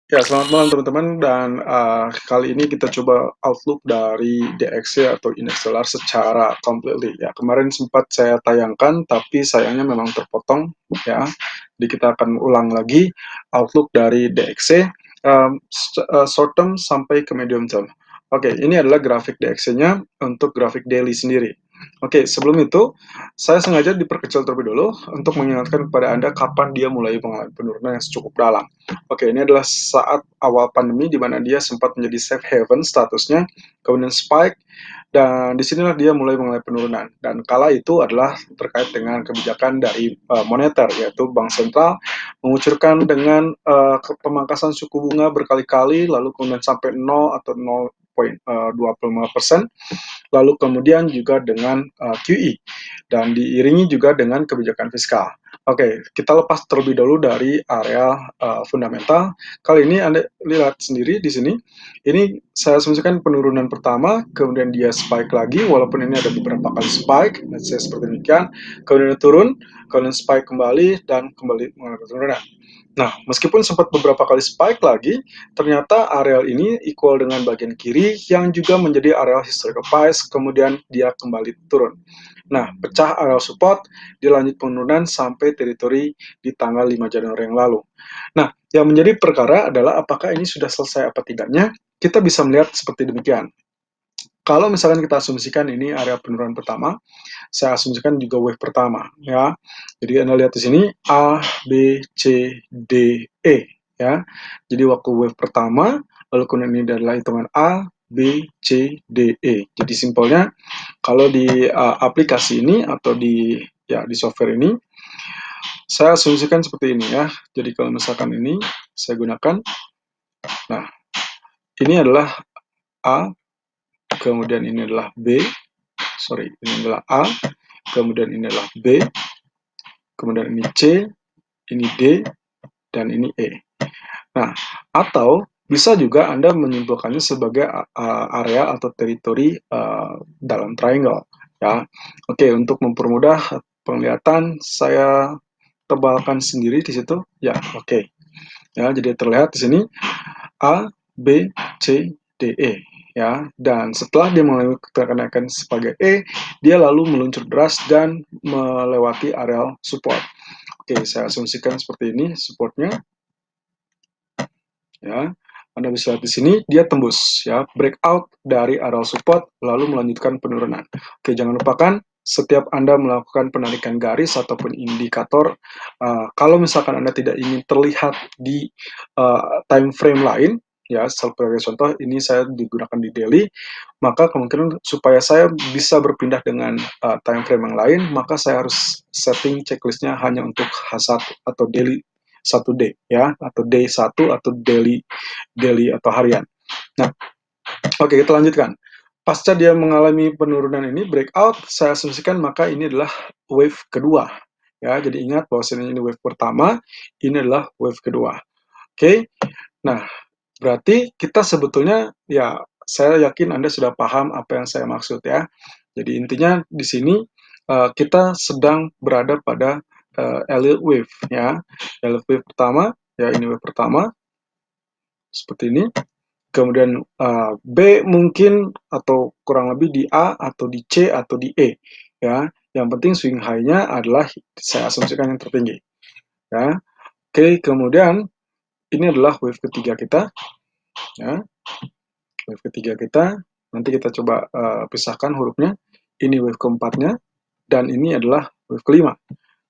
Ya, selamat malam teman-teman dan kali ini kita coba outlook dari DXY atau Interstellar secara completely ya. Kemarin sempat saya tayangkan tapi sayangnya memang terpotong ya. Jadi kita akan ulang lagi outlook dari DXY short term sampai ke medium term. Oke, ini adalah grafik DXY-nya untuk grafik daily sendiri. Oke, sebelum itu saya sengaja diperkecil terlebih dulu untuk mengingatkan kepada Anda kapan dia mulai mengalami penurunan yang cukup dalam. Oke, ini adalah saat awal pandemi di mana dia sempat menjadi safe haven statusnya, kemudian spike, dan disinilah dia mulai mengalami penurunan. Dan kala itu adalah terkait dengan kebijakan dari moneter, yaitu bank sentral mengucurkan dengan pemangkasan suku bunga berkali-kali, lalu kemudian sampai 0 atau 0,25%, lalu kemudian juga dengan QE, dan diiringi juga dengan kebijakan fiskal. Oke, kita lepas terlebih dahulu dari area fundamental. Kali ini Anda lihat sendiri di sini, ini saya asumsikan penurunan pertama, kemudian dia spike lagi, walaupun ini ada beberapa kali spike, let's say seperti demikian, kemudian turun, kemudian spike kembali, dan kembali mengalami penurunan. Nah, meskipun sempat beberapa kali spike lagi, ternyata areal ini equal dengan bagian kiri yang juga menjadi areal historical highs, kemudian dia kembali turun. Nah, pecah areal support, dilanjut penurunan sampai teritori di tanggal 5 Januari yang lalu. Nah, yang menjadi perkara adalah apakah ini sudah selesai apa tidaknya, kita bisa melihat seperti demikian. Kalau misalkan kita asumsikan ini area penurunan pertama, saya asumsikan juga wave pertama ya. Jadi Anda lihat di sini A, B, C, D, E ya. Jadi waktu wave pertama, lalu kemudian ini adalah hitungan A, B, C, D, E. Jadi simpelnya kalau di aplikasi ini atau di software ini saya asumsikan seperti ini ya. Jadi kalau misalkan ini saya gunakan, nah ini adalah A, kemudian ini adalah B, sorry ini adalah A, kemudian ini adalah B, kemudian ini C, ini D, dan ini E. Nah, atau bisa juga Anda menyimpulkannya sebagai area atau teritori dalam triangle. Ya, oke, untuk mempermudah penglihatan, saya tebalkan sendiri di situ. Ya, oke. Ya, jadi terlihat di sini A, B, C, D, E. Ya, dan setelah dia mengalami kenaikan sebagai E, dia lalu meluncur deras dan melewati areal support. Oke, saya asumsikan seperti ini supportnya. Ya, Anda bisa lihat di sini dia tembus ya, breakout dari areal support lalu melanjutkan penurunan. Oke, jangan lupakan setiap Anda melakukan penarikan garis ataupun indikator, kalau misalkan Anda tidak ingin terlihat di time frame lain, ya sebagai contoh ini saya digunakan di daily, maka kemungkinan supaya saya bisa berpindah dengan time frame yang lain, maka saya harus setting checklistnya hanya untuk H1 atau daily 1 day ya, atau day 1 atau daily atau harian. Nah, oke, kita lanjutkan. Pasca dia mengalami penurunan ini breakout, saya asumsikan maka ini adalah wave kedua. Ya, jadi ingat bahwa ini wave pertama, ini adalah wave kedua. Oke. Nah, berarti kita sebetulnya ya saya yakin Anda sudah paham apa yang saya maksud ya. Jadi intinya di sini kita sedang berada pada Elliott wave ya. Elliott wave pertama, ya ini wave pertama seperti ini. Kemudian B mungkin atau kurang lebih di A atau di C atau di E ya. Yang penting swing high-nya adalah saya asumsikan yang tertinggi ya. Oke, kemudian ini adalah wave ketiga kita ya. Wave ketiga kita, nanti kita coba pisahkan hurufnya. Ini wave keempatnya dan ini adalah wave kelima.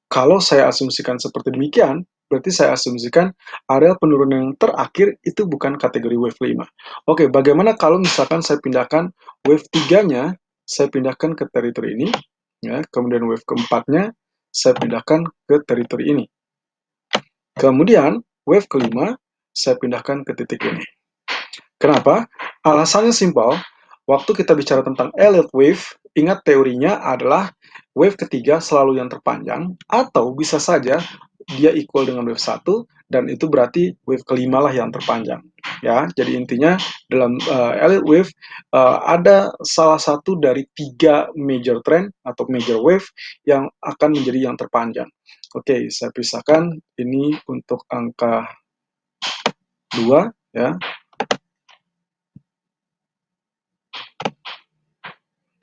Kalau saya asumsikan seperti demikian, berarti saya asumsikan area penurunan yang terakhir itu bukan kategori wave 5. Oke, bagaimana kalau misalkan saya pindahkan wave 3-nya, saya pindahkan ke teritori ini, ya, kemudian wave keempatnya, saya pindahkan ke teritori ini. Kemudian, wave kelima, saya pindahkan ke titik ini. Kenapa? Alasannya simpel. Waktu kita bicara tentang Elliott wave, ingat teorinya adalah wave ketiga selalu yang terpanjang, atau bisa saja dia equal dengan wave 1, dan itu berarti wave kelima lah yang terpanjang. Ya, jadi intinya dalam Elliott wave ada salah satu dari 3 major trend atau major wave yang akan menjadi yang terpanjang. Oke, saya pisahkan ini untuk angka 2, ya.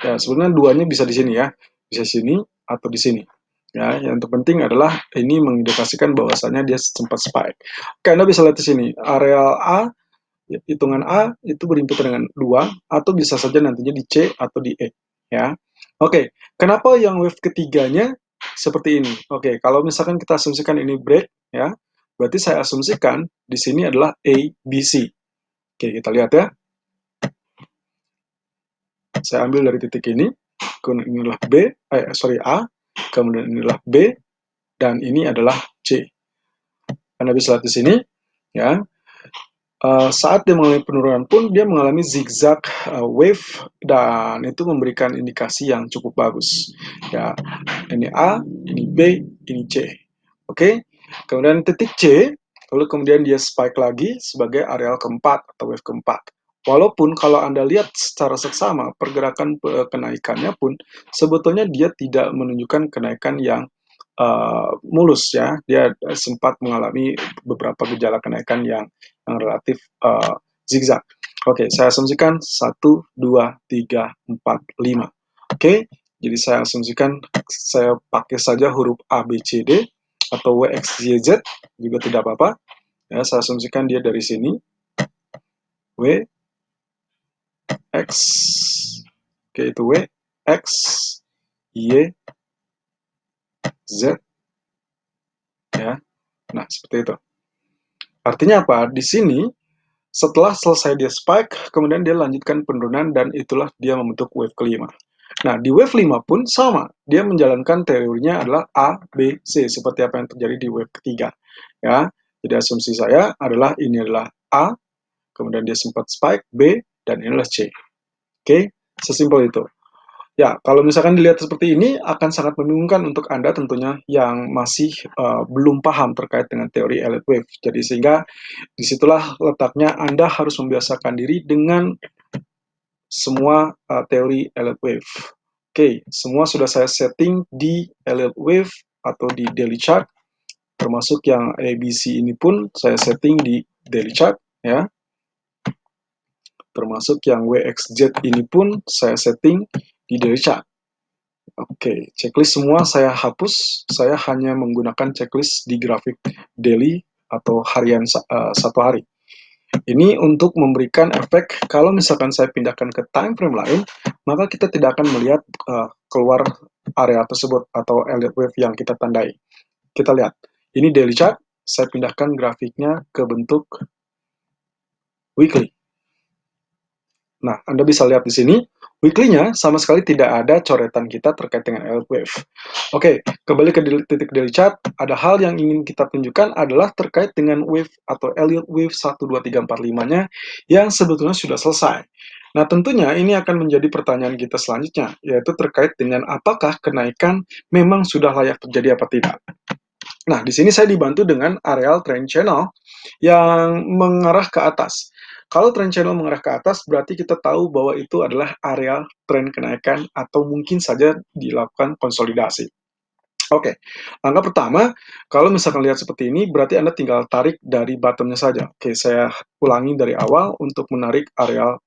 Ya, sebenarnya duanya bisa di sini ya. Bisa di sini atau di sini. Ya, yang terpenting adalah ini mengindikasikan bahwasannya dia sempat spike. Oke, Anda bisa lihat di sini. Areal A, hitungan A itu berinput dengan 2 atau bisa saja nantinya di C atau di E, ya. Oke, kenapa yang wave ketiganya seperti ini? Oke, kalau misalkan kita asumsikan ini break, ya, berarti saya asumsikan di sini adalah A, B, C. Oke, kita lihat ya. Saya ambil dari titik ini, kemudian inilah A, kemudian inilah B, dan ini adalah C. Anda bisa lihat di sini, ya. Saat dia mengalami penurunan pun dia mengalami zigzag wave dan itu memberikan indikasi yang cukup bagus. Ya, ini A, ini B, ini C. Oke, kemudian titik C, lalu kemudian dia spike lagi sebagai areal keempat atau wave keempat. Walaupun kalau Anda lihat secara seksama pergerakan kenaikannya pun sebetulnya dia tidak menunjukkan kenaikan yang mulus ya, dia sempat mengalami beberapa gejala kenaikan yang relatif zigzag. Oke, saya asumsikan 1, 2, 3, 4, 5. Oke, jadi saya asumsikan saya pakai saja huruf A, B, C, D atau W, X, Y, Z juga tidak apa-apa. Ya, saya asumsikan dia dari sini W, X, oke itu W, X, Y, Z, ya. Nah, seperti itu. Artinya apa? Di sini setelah selesai dia spike, kemudian dia lanjutkan penurunan dan itulah dia membentuk wave kelima. Nah, di wave 5 pun sama. Dia menjalankan teorinya adalah A, B, C, seperti apa yang terjadi di wave ketiga. Ya, jadi asumsi saya adalah ini adalah A, kemudian dia sempat spike, B, dan inilah C. Oke, sesimpel itu. Ya, kalau misalkan dilihat seperti ini, akan sangat membingungkan untuk Anda tentunya yang masih belum paham terkait dengan teori Elliott Wave. Jadi sehingga disitulah letaknya Anda harus membiasakan diri dengan semua teori Elliott Wave. Oke, semua sudah saya setting di Elliott Wave atau di daily chart, termasuk yang ABC ini pun saya setting di daily chart, ya. Termasuk yang WXZ ini pun saya setting di daily chart. Oke, checklist semua saya hapus, saya hanya menggunakan checklist di grafik daily atau harian satu hari. Ini untuk memberikan efek kalau misalkan saya pindahkan ke time frame lain, maka kita tidak akan melihat keluar area tersebut atau Elliott Wave yang kita tandai. Kita lihat, ini daily chart, saya pindahkan grafiknya ke bentuk weekly. Nah, Anda bisa lihat di sini, weekly-nya sama sekali tidak ada coretan kita terkait dengan Elliott Wave. Oke, kembali ke titik daily chart, ada hal yang ingin kita tunjukkan adalah terkait dengan wave atau Elliott Wave 1, 2, 3, 4, 5-nya yang sebetulnya sudah selesai. Nah, tentunya ini akan menjadi pertanyaan kita selanjutnya, yaitu terkait dengan apakah kenaikan memang sudah layak terjadi apa tidak. Nah, di sini saya dibantu dengan areal trend channel yang mengarah ke atas. Kalau trend channel mengarah ke atas, berarti kita tahu bahwa itu adalah area tren kenaikan atau mungkin saja dilakukan konsolidasi. Oke, langkah pertama, kalau misalkan lihat seperti ini, berarti Anda tinggal tarik dari bottomnya saja. Oke, saya ulangi dari awal untuk menarik area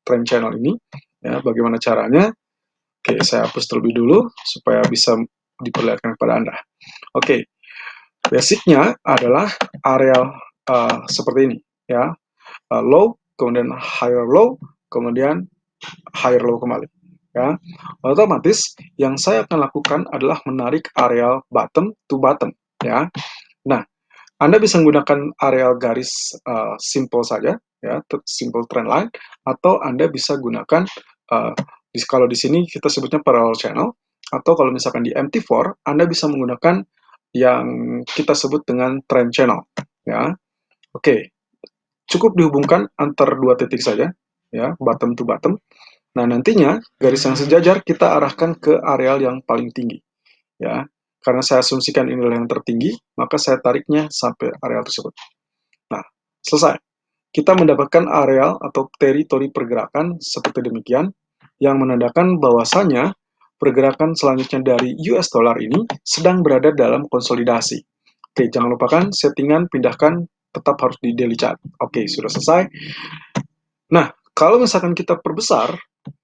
trend channel ini. Ya, bagaimana caranya? Oke, saya hapus terlebih dulu supaya bisa diperlihatkan kepada Anda. Oke, basicnya adalah area seperti ini, ya. Low, kemudian higher low, kemudian higher low kembali. Ya, otomatis yang saya akan lakukan adalah menarik areal bottom to bottom. Ya, nah Anda bisa menggunakan areal garis simple saja, ya, simple trend line, atau Anda bisa gunakan kalau di sini kita sebutnya parallel channel, atau kalau misalkan di MT4 Anda bisa menggunakan yang kita sebut dengan trend channel. Ya, oke. Cukup dihubungkan antar dua titik saja, ya, bottom to bottom. Nah, nantinya garis yang sejajar kita arahkan ke areal yang paling tinggi, ya. Karena saya asumsikan ini adalah yang tertinggi, maka saya tariknya sampai areal tersebut. Nah, selesai. Kita mendapatkan areal atau teritori pergerakan seperti demikian, yang menandakan bahwasanya pergerakan selanjutnya dari US dollar ini sedang berada dalam konsolidasi. Oke, jangan lupakan settingan pindahkan tetap harus di daily chart. Oke, sudah selesai. Nah, kalau misalkan kita perbesar,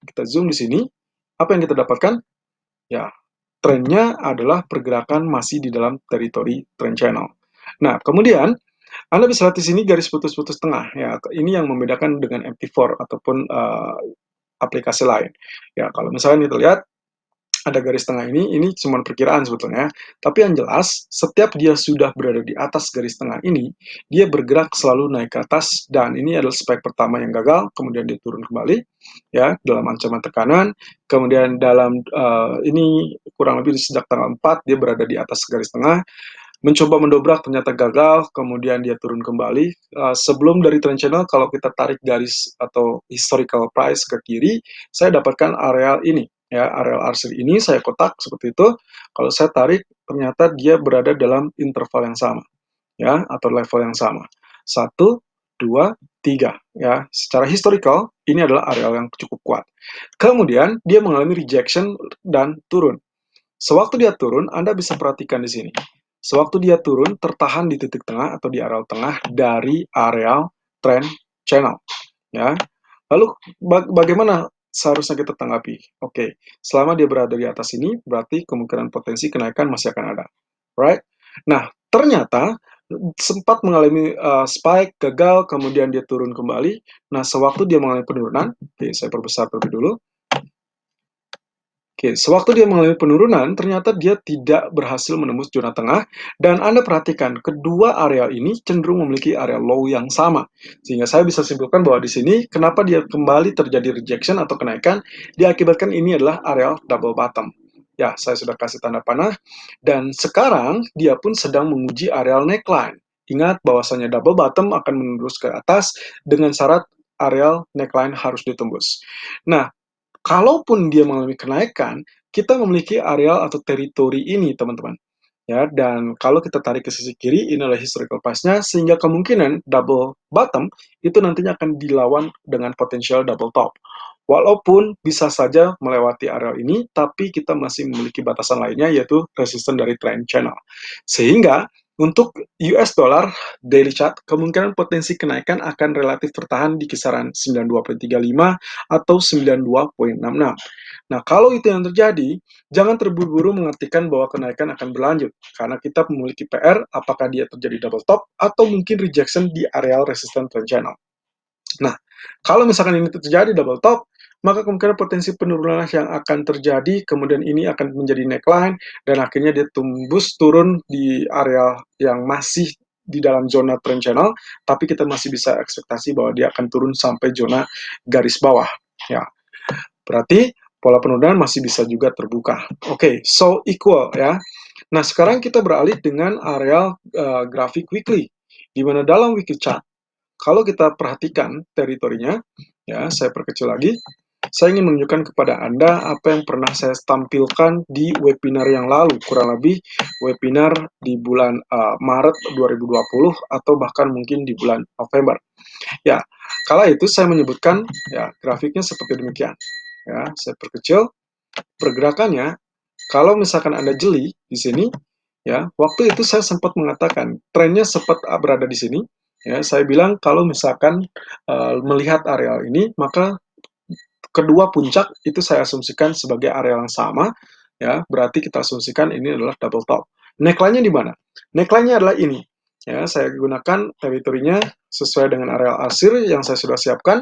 kita zoom di sini, apa yang kita dapatkan? Ya, trennya adalah pergerakan masih di dalam teritori trend channel. Nah, kemudian Anda bisa lihat di sini garis putus-putus tengah. Ya, ini yang membedakan dengan MT4 ataupun aplikasi lain. Ya, kalau misalnya kita lihat ada garis tengah ini cuma perkiraan sebetulnya. Tapi yang jelas, setiap dia sudah berada di atas garis tengah ini, dia bergerak selalu naik ke atas, dan ini adalah spike pertama yang gagal, kemudian dia turun kembali, ya, dalam ancaman tekanan, kemudian dalam ini kurang lebih sejak tanggal 4, dia berada di atas garis tengah, mencoba mendobrak ternyata gagal, kemudian dia turun kembali. Sebelum dari trend channel, kalau kita tarik garis atau historical price ke kiri, saya dapatkan areal ini, ya, areal arsir ini saya kotak seperti itu. Kalau saya tarik, ternyata dia berada dalam interval yang sama, ya, atau level yang sama. 1, 2, 3, ya. Secara historical, ini adalah areal yang cukup kuat. Kemudian dia mengalami rejection dan turun. Sewaktu dia turun, Anda bisa perhatikan di sini. Sewaktu dia turun, tertahan di titik tengah atau di areal tengah dari areal trend channel. Ya. Lalu bagaimana seharusnya kita tanggapi? Oke, selama dia berada di atas ini, berarti kemungkinan potensi kenaikan masih akan ada. Right? Nah, ternyata sempat mengalami spike, gagal, kemudian dia turun kembali. Nah, sewaktu dia mengalami penurunan, oke, saya perbesar terlebih dulu. Oke, sewaktu dia mengalami penurunan, ternyata dia tidak berhasil menembus zona tengah, dan Anda perhatikan, kedua area ini cenderung memiliki area low yang sama. Sehingga saya bisa simpulkan bahwa di sini, kenapa dia kembali terjadi rejection atau kenaikan, diakibatkan ini adalah area double bottom. Ya, saya sudah kasih tanda panah, dan sekarang dia pun sedang menguji area neckline. Ingat bahwasanya double bottom akan menerus ke atas dengan syarat area neckline harus ditembus. Nah, kalaupun dia mengalami kenaikan, kita memiliki areal atau teritori ini, teman-teman. Ya, dan kalau kita tarik ke sisi kiri, ini adalah historical price-nya, sehingga kemungkinan double bottom itu nantinya akan dilawan dengan potensial double top. Walaupun bisa saja melewati areal ini, tapi kita masih memiliki batasan lainnya, yaitu resisten dari trend channel. Sehingga untuk US dollar daily chart, kemungkinan potensi kenaikan akan relatif bertahan di kisaran 92.35 atau 92.66. Nah, kalau itu yang terjadi, jangan terburu-buru mengartikan bahwa kenaikan akan berlanjut, karena kita memiliki PR apakah dia terjadi double top atau mungkin rejection di areal resistance trend channel. Nah, kalau misalkan ini terjadi double top, maka kemungkinan potensi penurunan yang akan terjadi, kemudian ini akan menjadi neckline, dan akhirnya dia tembus turun di area yang masih di dalam zona trend channel, tapi kita masih bisa ekspektasi bahwa dia akan turun sampai zona garis bawah. Ya, berarti pola penurunan masih bisa juga terbuka. Oke, so equal ya. Nah, sekarang kita beralih dengan area grafik weekly, di mana dalam weekly chart, kalau kita perhatikan teritorinya, ya, saya perkecil lagi. Saya ingin menunjukkan kepada Anda apa yang pernah saya tampilkan di webinar yang lalu, kurang lebih webinar di bulan Maret 2020 atau bahkan mungkin di bulan November. Ya, kala itu saya menyebutkan ya grafiknya seperti demikian. Ya, saya perkecil pergerakannya. Kalau misalkan Anda jeli di sini, ya, waktu itu saya sempat mengatakan trennya sempat berada di sini. Ya, saya bilang kalau misalkan melihat areal ini, maka kedua puncak itu saya asumsikan sebagai areal yang sama. Ya, berarti kita asumsikan ini adalah double top. Neckline-nya di mana? Neckline-nya adalah ini. Ya, saya gunakan teritorinya sesuai dengan areal arsir yang saya sudah siapkan.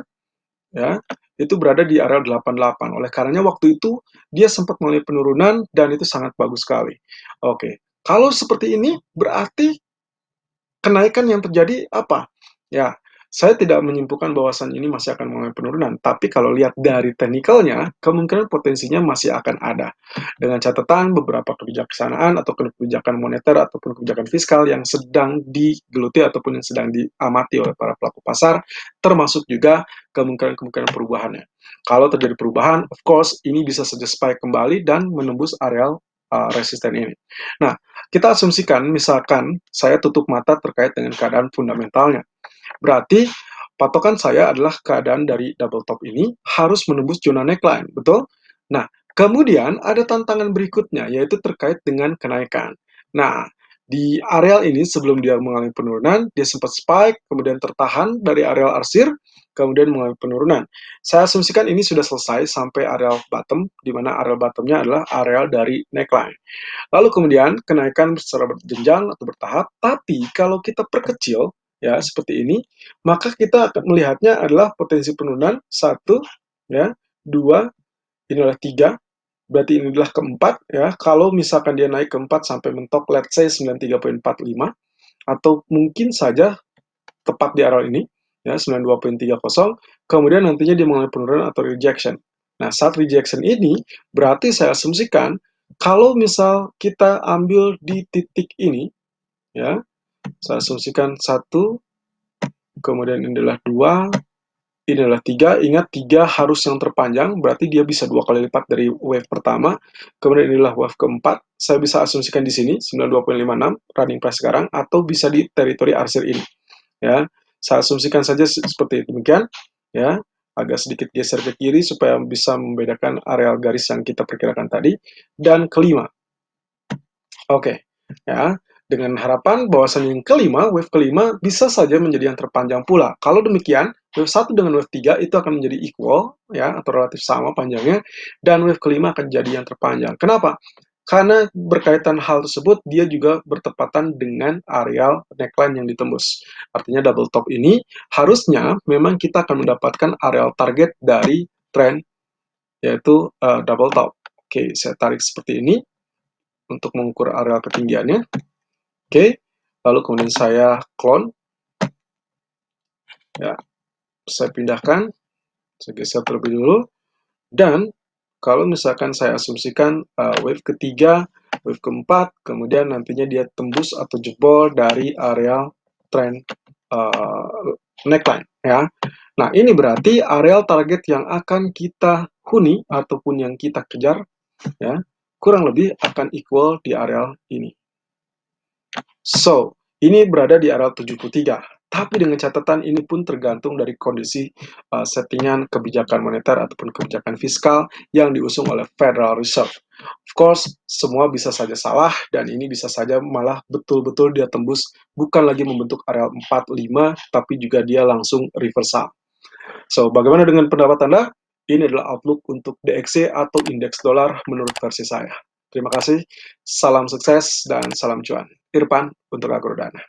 Ya, itu berada di area 88. Oleh karenanya waktu itu dia sempat mengalami penurunan dan itu sangat bagus sekali. Oke, kalau seperti ini berarti kenaikan yang terjadi apa? Ya, saya tidak menyimpulkan bahwasan ini masih akan mengalami penurunan, tapi kalau lihat dari teknikalnya, kemungkinan potensinya masih akan ada. Dengan catatan beberapa kebijaksanaan atau kebijakan moneter ataupun kebijakan fiskal yang sedang digeluti ataupun yang sedang diamati oleh para pelaku pasar, termasuk juga kemungkinan-kemungkinan perubahannya. Kalau terjadi perubahan, of course, ini bisa saja spike kembali dan menembus areal resisten ini. Nah, kita asumsikan misalkan saya tutup mata terkait dengan keadaan fundamentalnya. Berarti patokan saya adalah keadaan dari double top ini harus menembus zona neckline, betul? Nah, kemudian ada tantangan berikutnya yaitu terkait dengan kenaikan. Nah, di areal ini sebelum dia mengalami penurunan, dia sempat spike, kemudian tertahan dari areal arsir, kemudian mengalami penurunan. Saya asumsikan ini sudah selesai sampai areal bottom, di mana areal bottomnya adalah areal dari neckline. Lalu kemudian kenaikan secara berjenjang atau bertahap, tapi kalau kita perkecil, ya seperti ini, maka kita akan melihatnya adalah potensi penurunan, satu, ya, dua, ini adalah tiga, berarti ini adalah keempat, ya, kalau misalkan dia naik keempat sampai mentok, let's say 93,45, atau mungkin saja tepat di areal ini, ya, 92,30, kemudian nantinya dia mengalami penurunan atau rejection. Nah, saat rejection ini, berarti saya asumsikan, kalau misal kita ambil di titik ini, ya, saya asumsikan satu, kemudian ini adalah dua, ini adalah tiga. Ingat, tiga harus yang terpanjang, berarti dia bisa dua kali lipat dari wave pertama. Kemudian inilah wave keempat. Saya bisa asumsikan di sini 92,56 running price sekarang, atau bisa di teritori arsir ini. Ya, saya asumsikan saja seperti demikian. Ya, agak sedikit geser ke kiri supaya bisa membedakan areal garis yang kita perkirakan tadi. Dan kelima, oke, ya, dengan harapan bahwasannya yang kelima, wave kelima bisa saja menjadi yang terpanjang pula. Kalau demikian, wave 1 dengan wave 3 itu akan menjadi equal, ya, atau relatif sama panjangnya, dan wave kelima akan jadi yang terpanjang. Kenapa? Karena berkaitan hal tersebut, dia juga bertepatan dengan areal neckline yang ditembus. Artinya double top ini harusnya memang kita akan mendapatkan areal target dari trend, yaitu double top. Oke, saya tarik seperti ini untuk mengukur areal ketinggiannya. Oke, lalu kemudian saya clone, ya, saya pindahkan, saya geser terlebih dulu, dan kalau misalkan saya asumsikan wave ketiga, wave keempat, kemudian nantinya dia tembus atau jebol dari areal trend neckline, ya. Nah, ini berarti areal target yang akan kita huni ataupun yang kita kejar, ya, kurang lebih akan equal di areal ini. So, ini berada di area 73. Tapi dengan catatan ini pun tergantung dari kondisi settingan kebijakan moneter ataupun kebijakan fiskal yang diusung oleh Federal Reserve. Of course, semua bisa saja salah dan ini bisa saja malah betul-betul dia tembus bukan lagi membentuk area 45 tapi juga dia langsung reversal. So, bagaimana dengan pendapat Anda? Ini adalah outlook untuk DXY atau indeks dolar menurut versi saya. Terima kasih, salam sukses dan salam cuan. Irfan untuk Agrodana.